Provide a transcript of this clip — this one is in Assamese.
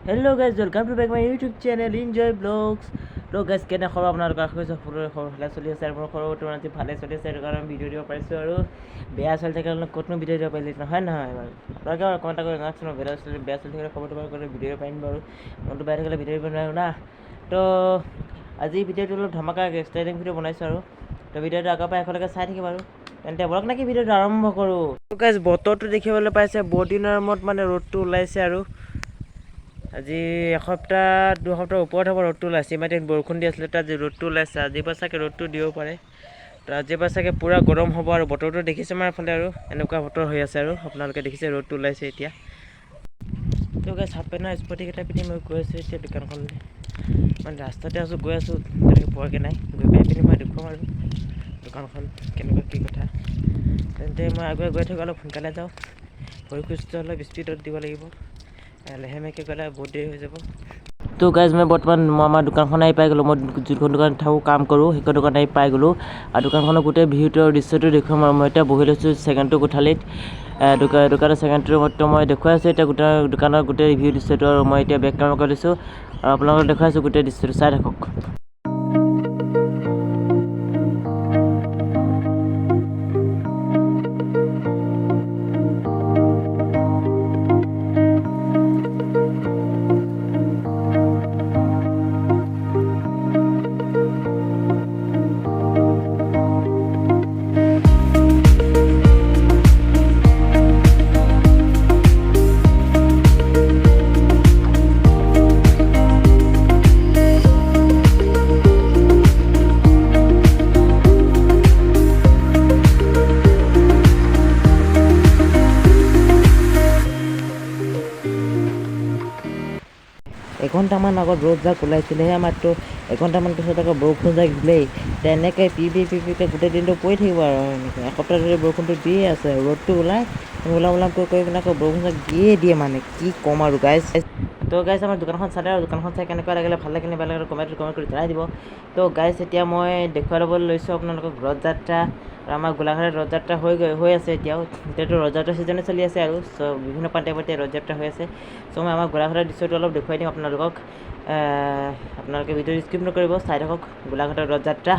Hello guys, welcome to back my YouTube channel Enjoy Vlogs. তো গাইজ কেনে খবৰ আপোনালোকৰ আশা কৰিছোঁ সকলোৰে খবৰ ভালে চলি আছে আৰু মোৰ খবৰটো মানে ভালে চলি আছে, সেইটো কাৰণে ভিডিঅ' দিব পাৰিছোঁ আৰু বেয়া চলি থাকে ক'তনো ভিডিঅ' দিব পাৰিলে নহয় বাৰু আপোনালোকে কমেণ্ট কৰি জনাওকচোন বেয়া চলি থাকিলে খবৰটো বাৰু কৰি ভিডিঅ' পাৰিম বাৰু মনটো বেয়া থাকিলে ভিডিঅ' দিব নোৱাৰোঁ না। তো আজি ভিডিঅ'টো অলপ ধামাকা এক্সাইটিং ভিডিঅ' বনাইছোঁ আৰু তো ভিডিঅ'টো আগৰ পৰা এখনলৈকে চাই থাকিম আৰু তেন্তে বলক নেকি ভিডিঅ'টো আৰম্ভ কৰোঁ। তো গাইজ বতৰটো দেখিবলৈ পাইছে বহুত দিনৰ মূৰত মানে ৰ'দটো ওলাইছে আৰু আজি এসপ্তাহ দুসপ্তাহ ওপৰত হ'ব ৰ'দটো ওলাইছে। ইমান দিন বৰষুণ দি আছিলে, আজি ৰ'দটো ওলাইছে। আজিৰ পৰা চাগে ৰ'দটো দিব পাৰে, তো আজিৰ পৰা চাগে পূৰা গৰম হ'ব আৰু বতৰটো দেখিছে আমাৰ এইফালে আৰু এনেকুৱা বতৰ হৈ আছে আৰু আপোনালোকে দেখিছে ৰ'দটো ওলাইছে এতিয়া। তো গাইজ হাফ পেণ্টৰ স্পৰ্টিংকেইটা পিন্ধি মই গৈ আছোঁ এতিয়া দোকানখনলৈ, মানে ৰাস্তাতে আছোঁ গৈ আছোঁ তেনেকৈ পোৱাকৈ নাই, গৈ পাই পিনি মই দেখুৱাম আৰু দোকানখন কেনেকুৱা কি কথা। তেন্তে মই আগুৱাই গৈ থাকোঁ, অলপ সোনকালে যাওঁ, ভৰি খোজটো অলপ স্পীডত দিব লাগিব, লেহেমেকৈ গ'লে বহুত দেৰি হৈ যাব। তো গাইজ মই আমাৰ দোকানখন আহি পাই গ'লোঁ। মই যোনখন দোকানত থাকোঁ কাম কৰোঁ সেইখন দোকান আহি পাই গ'লোঁ আৰু দোকানখনৰ গোটেই ভিউটো আৰু দৃশ্যটো দেখুৱাম আৰু মই এতিয়া বহি লৈছোঁ ছেকেণ্ডটো কোঠালিত। দোকানৰ ছেকেণ্ড ৰুমতো মই দেখুৱাই আছোঁ এতিয়া দোকানৰ গোটেই ভিউ দৃশ্যটো, আৰু মই এতিয়া বেক কেমেৰা কৰি লৈছোঁ আৰু আপোনালোকক দেখুৱাই আছোঁ গোটেই দৃশ্যটো, চাই থাকক। এঘণ্টামান আগত ৰ'দ জাক ওলাইছিলেহে, মাত্ৰ এঘণ্টামান পিছত আকৌ বৰষুণ জাক দিলেই। তেনেকৈ পিকে গোটেই দিনটো পৰি থাকিব আৰু এনেকৈ এসপ্তাহ ধৰি বৰষুণটো দিয়ে আছে, ৰ'দটো ওলাম কৰি পিনে আকৌ বৰষুণ জাক দিয়ে মানে কি ক'ম আৰু গাইজ। তো গাইজ আমাৰ দোকানখন চালে আৰু দোকানখন চাই কেনেকুৱা লাগিলে, ভাল লাগিলে বেয়া লাগিলে কমেণ্ট কৰি জনাই দিব। তো গাইজ এতিয়া মই দেখুৱাই ল'বলৈ লৈছোঁ আপোনালোকক ৰথযাত্ৰা, আৰু আমাৰ গোলাঘাটত ৰথযাত্ৰা হৈ আছে এতিয়াতো ৰথযাত্ৰা ছিজনে চলি আছে আৰু বিভিন্ন প্ৰান্তে ৰথযাত্ৰা হৈ আছে। চ' মই আমাৰ গোলাঘাটৰ দৃশ্যটো অলপ দেখুৱাই দিম আপোনালোকক। আপোনালোকে ভিডিঅ'টো স্কিপ নকৰিব, চাই থাকক গোলাঘাটৰ ৰথযাত্ৰা।